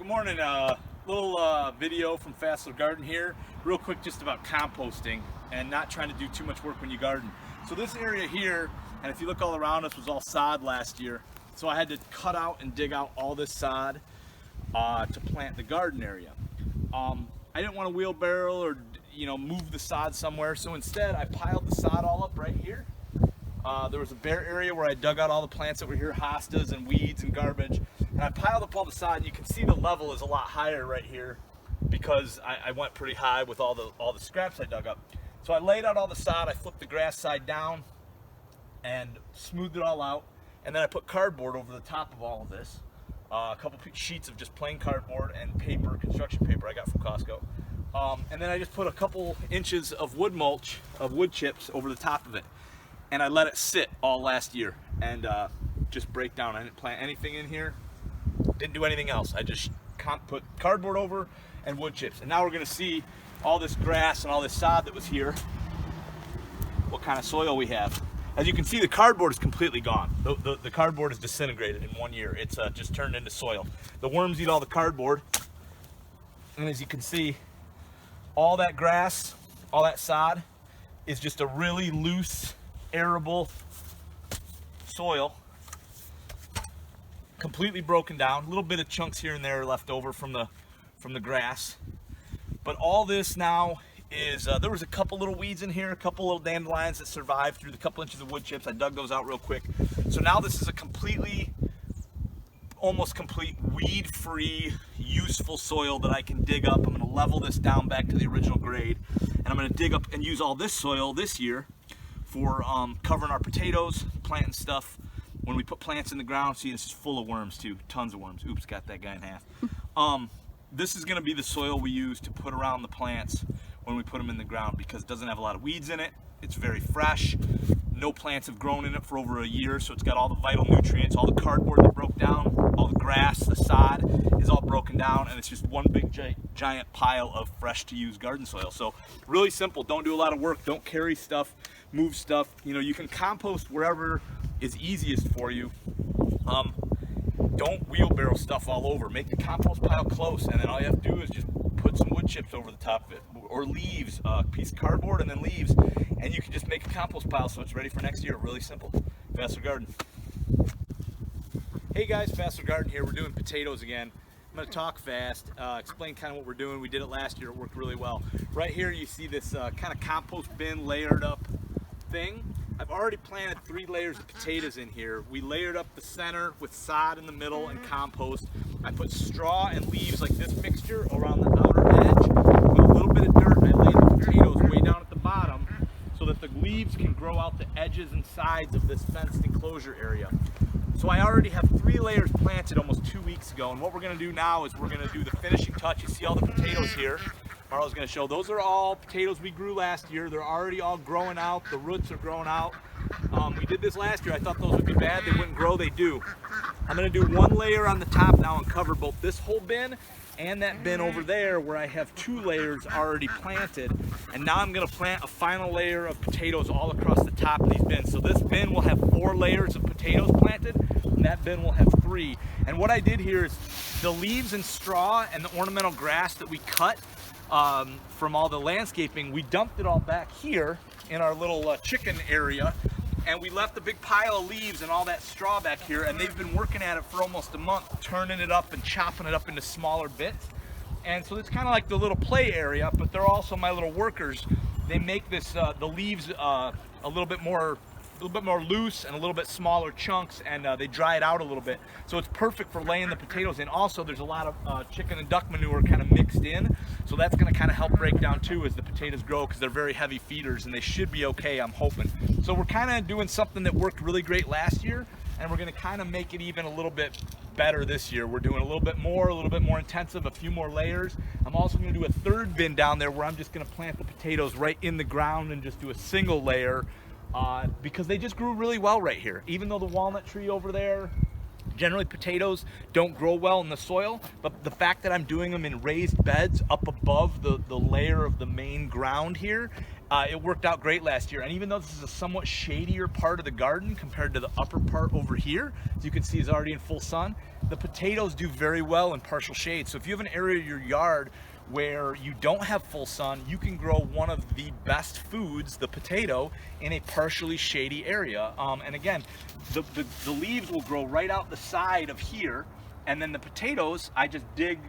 Good morning. Little video from Fast Garden here. Real quick, just about composting and not trying to do too much work when you garden. So this area here, and if you look all around us, was all sod last year. So I had to cut out and dig out all this sod to plant the garden area. I didn't want to wheelbarrow or move the sod somewhere, so instead I piled the sod all up right here. There was a bare area where I dug out all the plants that were here, hostas and weeds and garbage, and I piled up all the sod. And you can see the level is a lot higher right here because I went pretty high with all the scraps I dug up. So I laid out all the sod, I flipped the grass side down and smoothed it all out, and then I put cardboard over the top of all of this. A couple sheets of just plain cardboard and paper, construction paper I got from Costco. And then I just put a couple inches of wood mulch, of wood chips over the top of it. And I let it sit all last year and just break down. I didn't plant anything in here, didn't do anything else. I just put cardboard over and wood chips. And now we're gonna see all this grass and all this sod that was here, what kind of soil we have. As you can see, the cardboard is completely gone. The cardboard is disintegrated in 1 year. It's just turned into soil. The worms eat all the cardboard. And as you can see, all that grass, all that sod is just a really loose, arable soil, completely broken down. A little bit of chunks here and there left over from the grass, but all this now is there was a couple little weeds in here, a couple little dandelions that survived through the couple inches of wood chips. I dug those out real quick. So now this is a almost complete weed-free, useful soil that I can dig up. I'm going to level this down back to the original grade, and I'm going to dig up and use all this soil this year for covering our potatoes, planting stuff. When we put plants in the ground, see, this is full of worms too, tons of worms. Oops, got that guy in half. This is going to be the soil we use to put around the plants when we put them in the ground, because it doesn't have a lot of weeds in it. It's very fresh. No plants have grown in it for over a year, so it's got all the vital nutrients. All the cardboard that broke down, all the grass, the sod is all broken down, and it's just one big giant pile of fresh to use garden soil. So really simple. Don't do a lot of work. Don't carry stuff, move stuff. You can compost wherever is easiest for you. Don't wheelbarrow stuff all over. Make the compost pile close, and then all you have to do is just put some wood chips over the top of it, or leaves, a piece of cardboard and then leaves, and you can just make a compost pile so it's ready for next year. Really simple. Fast Garden. Hey guys, Fast Garden here. We're doing potatoes again. I'm going to talk fast, explain kind of what we're doing. We did it last year. It worked really well. Right here you see this kind of compost bin layered up thing. I've already planted 3 layers of potatoes in here. We layered up the center with sod in the middle and compost. I put straw and leaves like this mixture around the outer edge with a little bit of dirt. I laid the potatoes way down at the bottom so that the leaves can grow out the edges and sides of this fenced enclosure area. So I already have 3 layers planted almost 2 weeks ago, and what we're going to do now is we're going to do the finishing touch. You see all the potatoes here. Marlo's going to show. Those are all potatoes we grew last year. They're already all growing out. The roots are growing out. We did this last year. I thought those would be bad. They wouldn't grow. They do. I'm going to do 1 layer on the top now and cover both this whole bin and that bin over there where I have 2 layers already planted. And now I'm going to plant a final layer of potatoes all across the top of these bins. So this bin will have 4 layers of potatoes planted, and that bin will have 3. And what I did here is the leaves and straw and the ornamental grass that we cut from all the landscaping, we dumped it all back here in our little chicken area, and we left a big pile of leaves and all that straw back here, and they've been working at it for almost a month, turning it up and chopping it up into smaller bits. And so it's kind of like the little play area, but they're also my little workers. They make this the leaves a little bit more loose and a little bit smaller chunks, and they dry it out a little bit, so it's perfect for laying the potatoes in. Also, there's a lot of chicken and duck manure kind of mixed in, so that's going to kind of help break down too as the potatoes grow, because they're very heavy feeders and they should be okay, I'm hoping. So we're kind of doing something that worked really great last year, and we're going to kind of make it even a little bit better this year. We're doing a little bit more intensive, a few more layers. I'm also going to do a 3rd bin down there where I'm just going to plant the potatoes right in the ground and just do a single layer, because they just grew really well right here. Even though the walnut tree over there, generally potatoes don't grow well in the soil, but the fact that I'm doing them in raised beds up above the layer of the main ground here, It worked out great last year, and even though this is a somewhat shadier part of the garden compared to the upper part over here, as you can see is already in full sun, the potatoes do very well in partial shade. So if you have an area of your yard where you don't have full sun, you can grow one of the best foods, the potato, in a partially shady area. And again, the leaves will grow right out the side of here, and then the potatoes, I just dig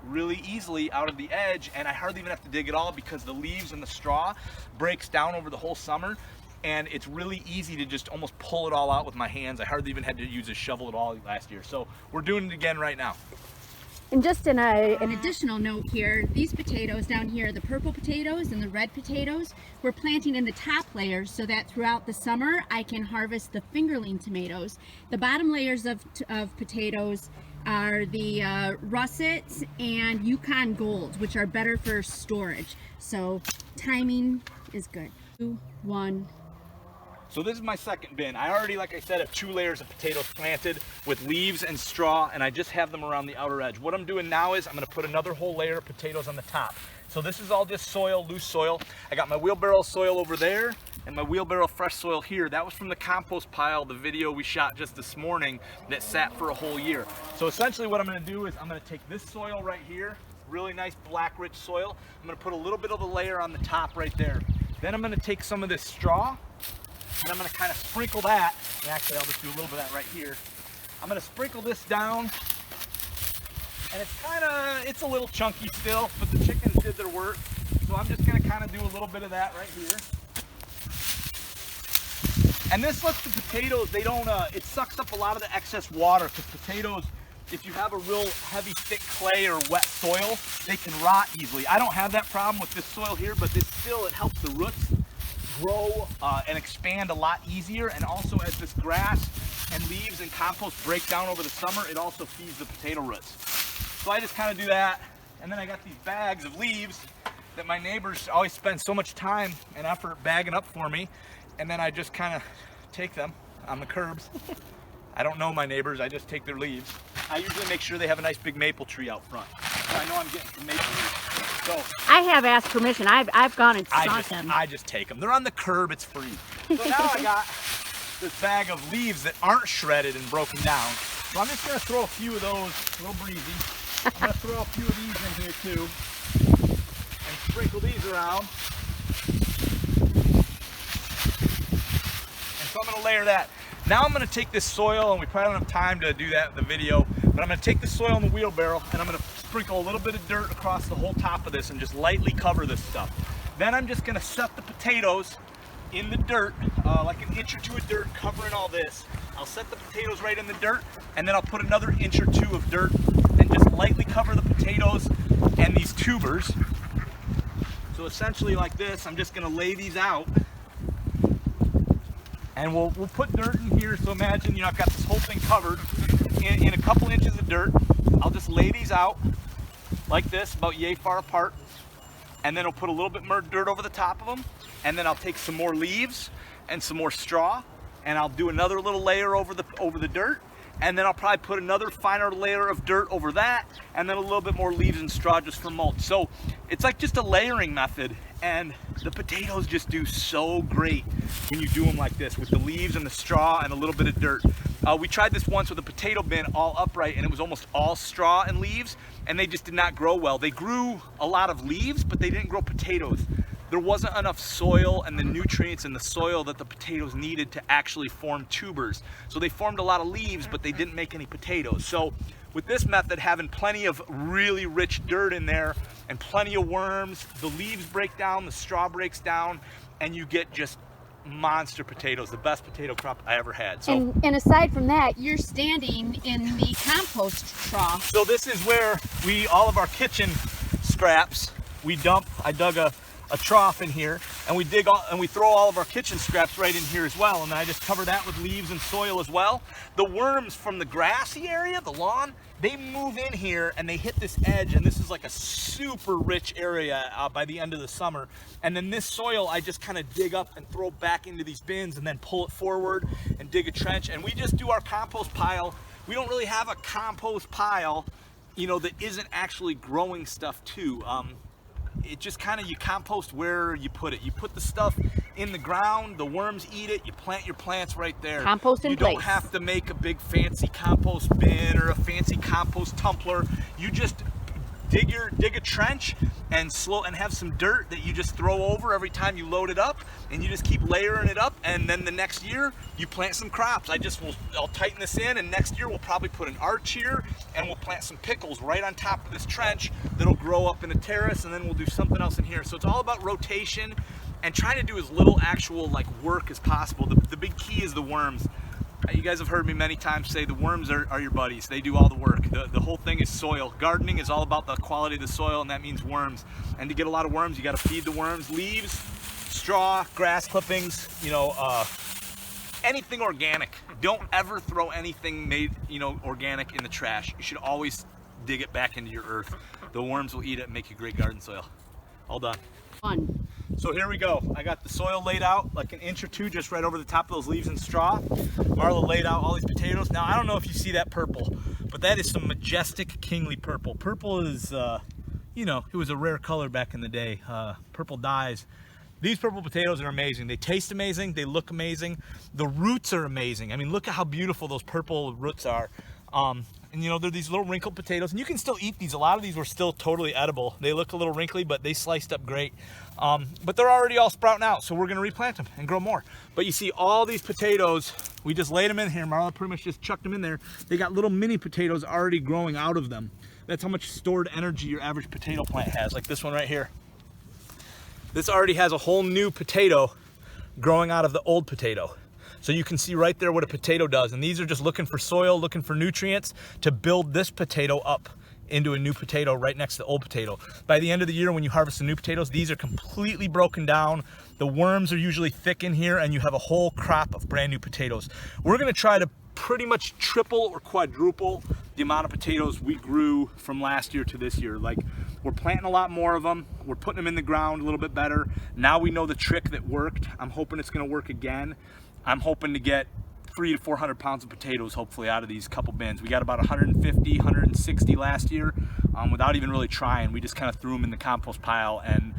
really easily out of the edge, and I hardly even have to dig at all because the leaves and the straw breaks down over the whole summer, and it's really easy to just almost pull it all out with my hands. I hardly even had to use a shovel at all last year. So we're doing it again right now. And just an additional note here, these potatoes down here, the purple potatoes and the red potatoes, we're planting in the top layers so that throughout the summer I can harvest the fingerling tomatoes. The bottom layers of potatoes are the russets and Yukon Golds, which are better for storage. So timing is good. 2, 1. So this is my second bin. I already, like I said, have 2 layers of potatoes planted with leaves and straw, and I just have them around the outer edge. What I'm doing now is I'm gonna put another whole layer of potatoes on the top. So this is all just soil, loose soil. I got my wheelbarrow soil over there and my wheelbarrow fresh soil here. That was from the compost pile, the video we shot just this morning that sat for a whole year. So essentially what I'm gonna do is I'm gonna take this soil right here, really nice black rich soil. I'm gonna put a little bit of a layer on the top right there. Then I'm gonna take some of this straw, and I'm gonna kind of sprinkle that, and actually I'll just do a little bit of that right here. I'm gonna sprinkle this down, and it's a little chunky still, but the chickens did their work. So I'm just gonna kind of do a little bit of that right here. And this lets the potatoes, it sucks up a lot of the excess water, because potatoes, if you have a real heavy, thick clay or wet soil, they can rot easily. I don't have that problem with this soil here, but it helps the roots grow and expand a lot easier. And also as this grass and leaves and compost break down over the summer, it also feeds the potato roots. So I just kind of do that. And then I got these bags of leaves that my neighbors always spend so much time and effort bagging up for me. And then I just kind of take them on the curbs. I don't know my neighbors, I just take their leaves. I usually make sure they have a nice big maple tree out front. So I know I'm getting some maple leaves. So I have asked permission. I've gone and sought them. I just take them. They're on the curb, it's free. So now I got this bag of leaves that aren't shredded and broken down. So I'm just gonna throw a few of those, a little breezy. I'm gonna throw a few of these in here too. And sprinkle these around. And so I'm gonna layer that. Now I'm gonna take this soil, and we probably don't have time to do that in the video, but I'm gonna take the soil in the wheelbarrow and I'm gonna sprinkle a little bit of dirt across the whole top of this and just lightly cover this stuff. Then I'm just gonna set the potatoes in the dirt, like an inch or 2 of dirt covering all this. I'll set the potatoes right in the dirt, and then I'll put another inch or 2 of dirt and just lightly cover the potatoes and these tubers. So essentially like this, I'm just gonna lay these out. And we'll put dirt in here, so imagine, I've got this whole thing covered in a couple inches of dirt. I'll just lay these out like this, about yay far apart, and then I'll put a little bit more dirt over the top of them, and then I'll take some more leaves and some more straw, and I'll do another little layer over the dirt, and then I'll probably put another finer layer of dirt over that, and then a little bit more leaves and straw just for mulch. So it's like just a layering method, and the potatoes just do so great when you do them like this with the leaves and the straw and a little bit of dirt. We tried this once with a potato bin all upright, and it was almost all straw and leaves, and they just did not grow well. They grew a lot of leaves, but they didn't grow potatoes. There wasn't enough soil and the nutrients in the soil that the potatoes needed to actually form tubers. So they formed a lot of leaves, but they didn't make any potatoes. So with this method, having plenty of really rich dirt in there and plenty of worms, the leaves break down, the straw breaks down, and you get just monster potatoes, the best potato crop I ever had. So, and aside from that, You're standing in the compost trough. so this is where all of our kitchen scraps, we dump. I dug a trough in here, and we throw all of our kitchen scraps right in here as well, and then I just cover that with leaves and soil as well. The worms from the grassy area, the lawn, they move in here and they hit this edge, and this is like a super rich area by the end of the summer. And then this soil I just kind of dig up and throw back into these bins, and then pull it forward and dig a trench, and we just do our compost pile. We don't really have a compost pile, that isn't actually growing stuff too. it just kind of, you compost where you put it. You put the stuff in the ground, the worms eat it, you plant your plants right there. Compost in You place. don't have to make a big fancy compost bin or a fancy compost tumbler. You just dig a trench and have some dirt that you just throw over every time you load it up, and you just keep layering it up, and then the next year you plant some crops. I'll tighten this in, and next year we'll probably put an arch here, and we'll plant some pickles right on top of this trench that'll grow up in a terrace, and then we'll do something else in here. So it's all about rotation and trying to do as little actual like work as possible. The big key is the worms. You guys have heard me many times say the worms are your buddies. They do all the work. The whole thing is soil. Gardening is all about the quality of the soil, and that means worms. And to get a lot of worms, you got to feed the worms leaves, straw, grass clippings, anything organic. Don't ever throw anything made, organic in the trash. You should always dig it back into your earth. The worms will eat it and make you great garden soil. All done. Fun. So here we go. I got the soil laid out like an inch or two just right over the top of those leaves and straw. Marla laid out all these potatoes. Now I don't know if you see that purple, but that is some majestic kingly purple. Purple is, it was a rare color back in the day. Purple dyes. These purple potatoes are amazing. They taste amazing. They look amazing. The roots are amazing. I mean, look at how beautiful those purple roots are. And they're these little wrinkled potatoes, and you can still eat these. A lot of these were still totally edible. They look a little wrinkly, but they sliced up great. But they're already all sprouting out, so we're gonna replant them and grow more. But you see all these potatoes, we just laid them in here. Marla pretty much just chucked them in there. They got little mini potatoes already growing out of them. That's how much stored energy your average potato plant has, like this one right here. This already has a whole new potato growing out of the old potato. So you can see right there what a potato does. And these are just looking for soil, looking for nutrients to build this potato up into a new potato right next to the old potato. By the end of the year, when you harvest the new potatoes, these are completely broken down. The worms are usually thick in here, and you have a whole crop of brand new potatoes. We're gonna try to pretty much triple or quadruple the amount of potatoes we grew from last year to this year. Like, we're planting a lot more of them. We're putting them in the ground a little bit better. Now we know the trick that worked. I'm hoping it's gonna work again. I'm hoping to get 300 to 400 pounds of potatoes hopefully out of these couple bins. We got about 150, 160 last year without even really trying. We just kind of threw them in the compost pile and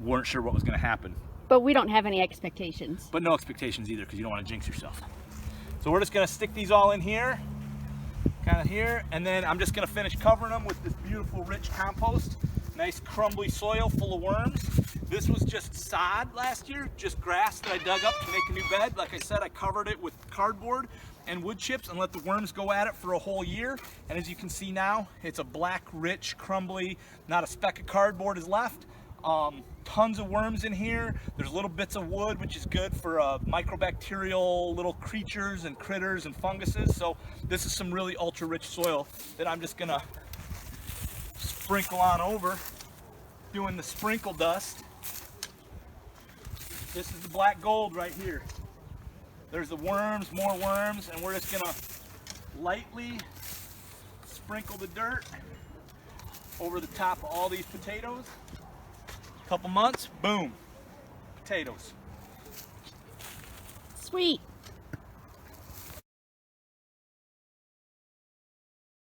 weren't sure what was going to happen. But we don't have any expectations. But no expectations either, because you don't want to jinx yourself. So we're just going to stick these all in here, kind of here, and then I'm just going to finish covering them with this beautiful rich compost. Nice crumbly soil full of worms. This was just sod last year, just grass that I dug up to make a new bed. Like I said, I covered it with cardboard and wood chips and let the worms go at it for a whole year. And as you can see now, it's a black, rich, crumbly, not a speck of cardboard is left. Tons of worms in here. There's little bits of wood, which is good for microbacterial little creatures and critters and funguses. So this is some really ultra rich soil that I'm just gonna sprinkle on over, doing the sprinkle dust. This is the black gold right here. There's the worms, more worms, and we're just gonna lightly sprinkle the dirt over the top of all these potatoes. A couple months, boom, potatoes. Sweet.